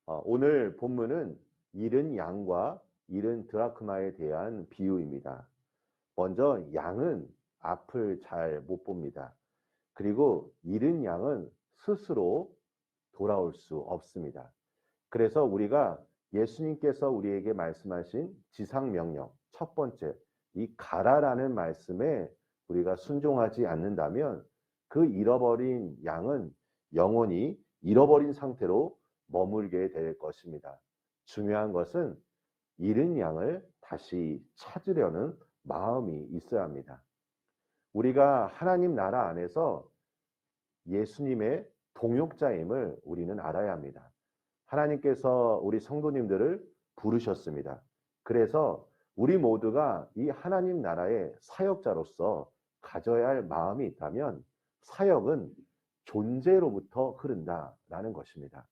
오늘 본문은 잃은 양과 잃은 드라크마에 대한 비유입니다. 먼저 양은 앞을 잘 못 봅니다. 그리고 잃은 양은 스스로 돌아올 수 없습니다. 그래서 우리가 예수님께서 우리에게 말씀하신 지상명령 첫 번째, 이 가라라는 말씀에 우리가 순종하지 않는다면 그 잃어버린 양은 영원히 잃어버린 상태로 머물게 될 것입니다. 중요한 것은 잃은 양을 다시 찾으려는 마음이 있어야 합니다. 우리가 하나님 나라 안에서 예수님의 동역자임을 우리는 알아야 합니다. 하나님께서 우리 성도님들을 부르셨습니다. 그래서 우리 모두가 이 하나님 나라의 사역자로서 가져야 할 마음이 있다면 사역은 존재로부터 흐른다라는 것입니다.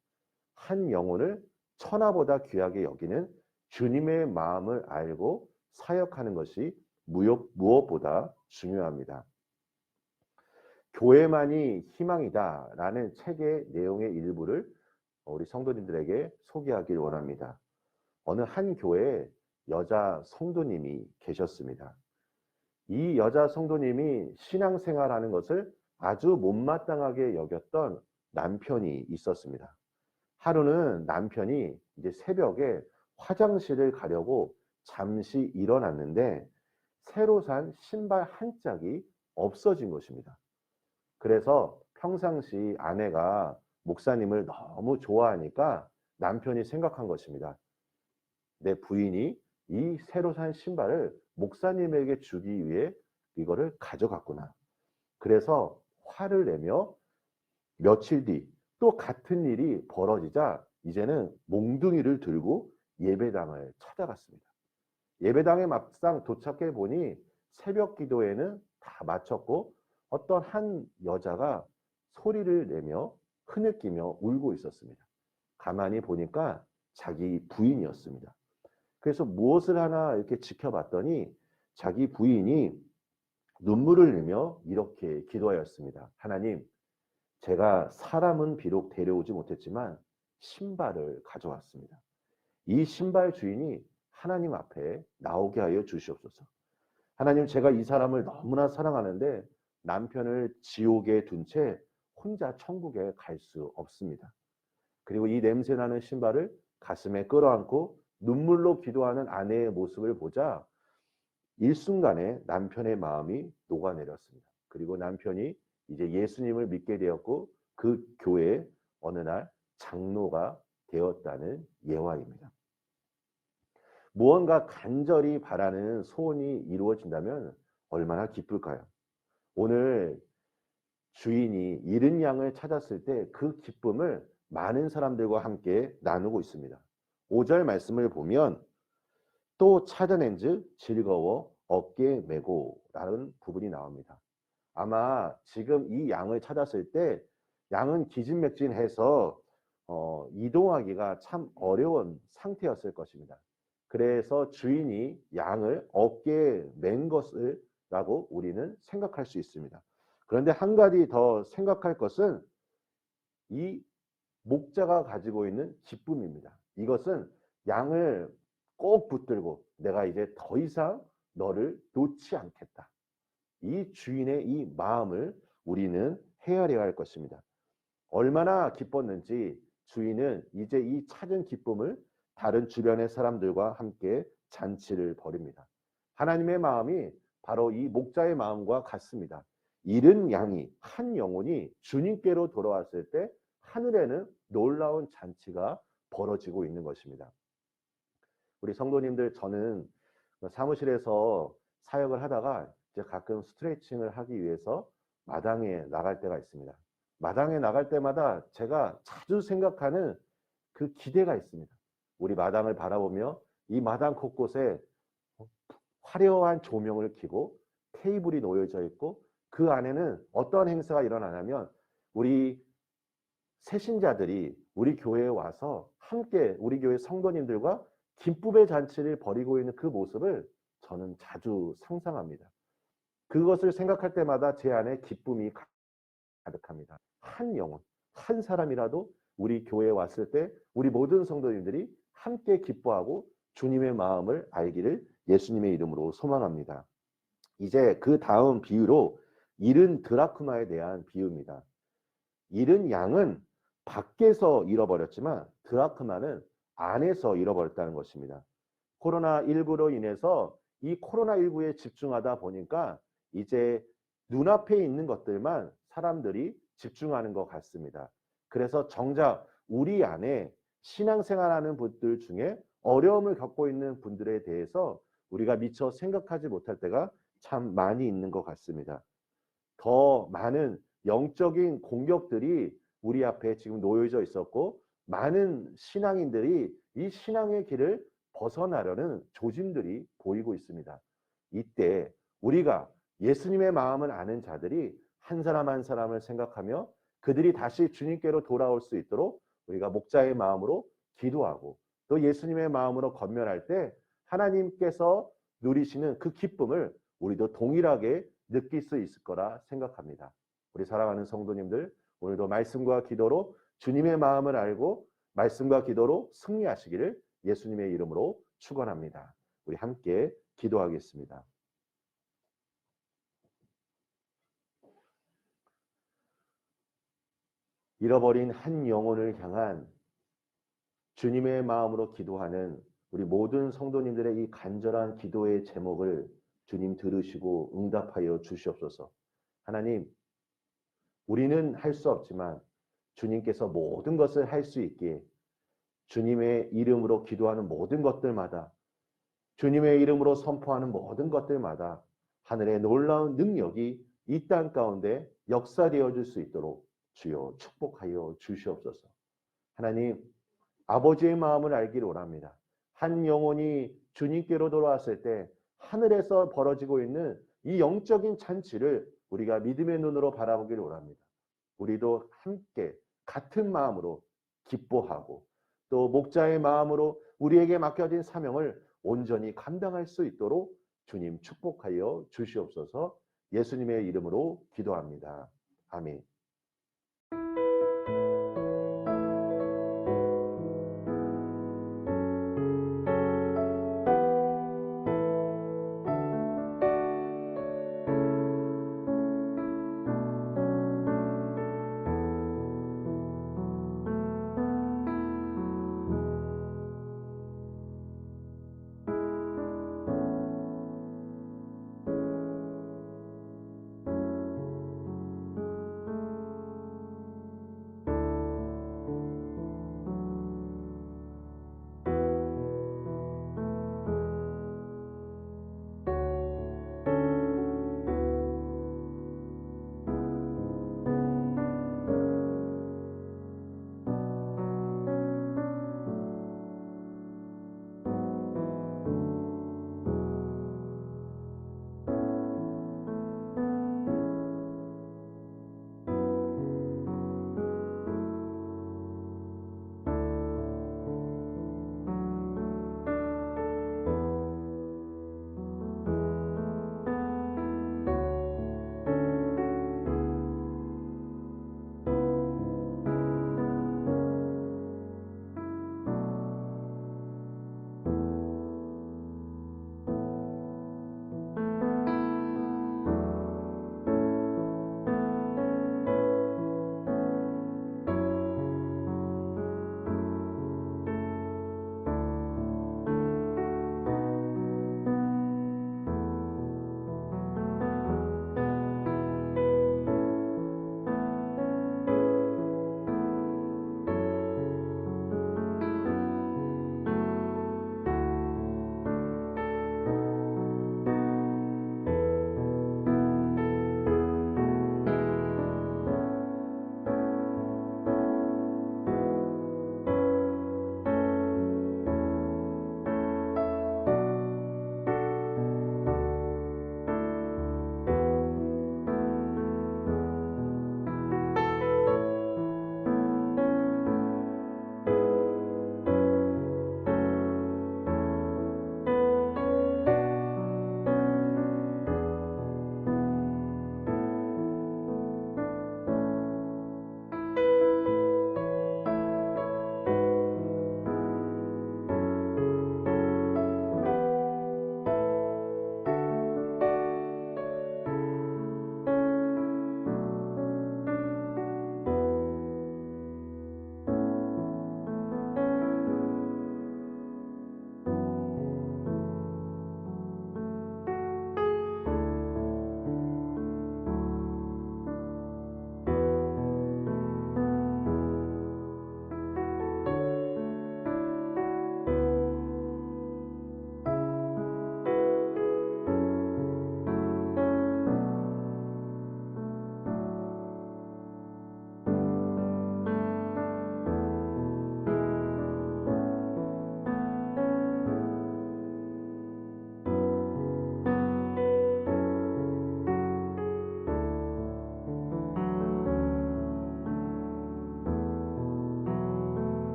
한 영혼을 천하보다 귀하게 여기는 주님의 마음을 알고 사역하는 것이 무엇보다 중요합니다. 교회만이 희망이다라는 책의 내용의 일부를 우리 성도님들에게 소개하길 원합니다. 어느 한 교회에 여자 성도님이 계셨습니다. 이 여자 성도님이 신앙생활하는 것을 아주 못마땅하게 여겼던 남편이 있었습니다. 하루는 남편이 이제 새벽에 화장실을 가려고 잠시 일어났는데 새로 산 신발 한 짝이 없어진 것입니다. 그래서 평상시 아내가 목사님을 너무 좋아하니까 남편이 생각한 것입니다. 내 부인이 이 새로 산 신발을 목사님에게 주기 위해 이거를 가져갔구나. 그래서 화를 내며 며칠 뒤 또 같은 일이 벌어지자 이제는 몽둥이를 들고 예배당을 찾아갔습니다. 예배당에 막상 도착해 보니 새벽 기도회는 다 마쳤고 어떤 한 여자가 소리를 내며 흐느끼며 울고 있었습니다. 가만히 보니까 자기 부인이었습니다. 그래서 무엇을 하나 이렇게 지켜봤더니 자기 부인이 눈물을 흘리며 이렇게 기도하였습니다. 하나님, 제가 사람은 비록 데려오지 못했지만 신발을 가져왔습니다. 이 신발 주인이 하나님 앞에 나오게 하여 주시옵소서. 하나님, 제가 이 사람을 너무나 사랑하는데 남편을 지옥에 둔 채 혼자 천국에 갈 수 없습니다. 그리고 이 냄새나는 신발을 가슴에 끌어안고 눈물로 기도하는 아내의 모습을 보자 일순간에 남편의 마음이 녹아내렸습니다. 그리고 남편이 이제 예수님을 믿게 되었고 그 교회에 어느 날 장로가 되었다는 예화입니다. 무언가 간절히 바라는 소원이 이루어진다면 얼마나 기쁠까요? 오늘 주인이 잃은 양을 찾았을 때 그 기쁨을 많은 사람들과 함께 나누고 있습니다. 5절 말씀을 보면 또 찾아낸즉 즐거워 어깨에 메고 라는 부분이 나옵니다. 아마 지금 이 양을 찾았을 때 양은 기진맥진해서 이동하기가 참 어려운 상태였을 것입니다. 그래서 주인이 양을 어깨에 맨 것을 라고 우리는 생각할 수 있습니다. 그런데 한 가지 더 생각할 것은 이 목자가 가지고 있는 기쁨입니다. 이것은 양을 꼭 붙들고 내가 이제 더 이상 너를 놓지 않겠다. 이 주인의 이 마음을 우리는 헤아려야 할 것입니다. 얼마나 기뻤는지 주인은 이제 이 찾은 기쁨을 다른 주변의 사람들과 함께 잔치를 벌입니다. 하나님의 마음이 바로 이 목자의 마음과 같습니다. 잃은 양이 한 영혼이 주님께로 돌아왔을 때 하늘에는 놀라운 잔치가 벌어지고 있는 것입니다. 우리 성도님들, 저는 사무실에서 사역을 하다가 이제 가끔 스트레칭을 하기 위해서 마당에 나갈 때가 있습니다. 마당에 나갈 때마다 제가 자주 생각하는 그 기대가 있습니다. 우리 마당을 바라보며 이 마당 곳곳에 화려한 조명을 켜고 테이블이 놓여져 있고 그 안에는 어떤 행사가 일어나냐면 우리 새신자들이 우리 교회에 와서 함께 우리 교회 성도님들과 기쁨의 잔치를 벌이고 있는 그 모습을 저는 자주 상상합니다. 그것을 생각할 때마다 제 안에 기쁨이 가득합니다. 한 영혼, 한 사람이라도 우리 교회에 왔을 때 우리 모든 성도님들이 함께 기뻐하고 주님의 마음을 알기를 예수님의 이름으로 소망합니다. 이제 그 다음 비유로 잃은 드라크마에 대한 비유입니다. 잃은 양은 밖에서 잃어버렸지만 드라크마는 안에서 잃어버렸다는 것입니다. 코로나19로 인해서 이 코로나19에 집중하다 보니까 이제 눈앞에 있는 것들만 사람들이 집중하는 것 같습니다. 그래서 정작 우리 안에 신앙생활하는 분들 중에 어려움을 겪고 있는 분들에 대해서 우리가 미처 생각하지 못할 때가 참 많이 있는 것 같습니다. 더 많은 영적인 공격들이 우리 앞에 지금 놓여져 있었고 많은 신앙인들이 이 신앙의 길을 벗어나려는 조짐들이 보이고 있습니다. 이때 우리가 예수님의 마음을 아는 자들이 한 사람 한 사람을 생각하며 그들이 다시 주님께로 돌아올 수 있도록 우리가 목자의 마음으로 기도하고 또 예수님의 마음으로 건면할 때 하나님께서 누리시는 그 기쁨을 우리도 동일하게 느낄 수 있을 거라 생각합니다. 우리 사랑하는 성도님들, 오늘도 말씀과 기도로 주님의 마음을 알고 말씀과 기도로 승리하시기를 예수님의 이름으로 축원합니다. 우리 함께 기도하겠습니다. 잃어버린 한 영혼을 향한 주님의 마음으로 기도하는 우리 모든 성도님들의 이 간절한 기도의 제목을 주님 들으시고 응답하여 주시옵소서. 하나님, 우리는 할 수 없지만 주님께서 모든 것을 할 수 있기에 주님의 이름으로 기도하는 모든 것들마다 주님의 이름으로 선포하는 모든 것들마다 하늘의 놀라운 능력이 이 땅 가운데 역사되어 줄 수 있도록 주여 축복하여 주시옵소서. 하나님, 아버지의 마음을 알기를 원합니다. 한 영혼이 주님께로 돌아왔을 때 하늘에서 벌어지고 있는 이 영적인 잔치를 우리가 믿음의 눈으로 바라보기를 원합니다. 우리도 함께 같은 마음으로 기뻐하고 또 목자의 마음으로 우리에게 맡겨진 사명을 온전히 감당할 수 있도록 주님 축복하여 주시옵소서. 예수님의 이름으로 기도합니다. 아멘.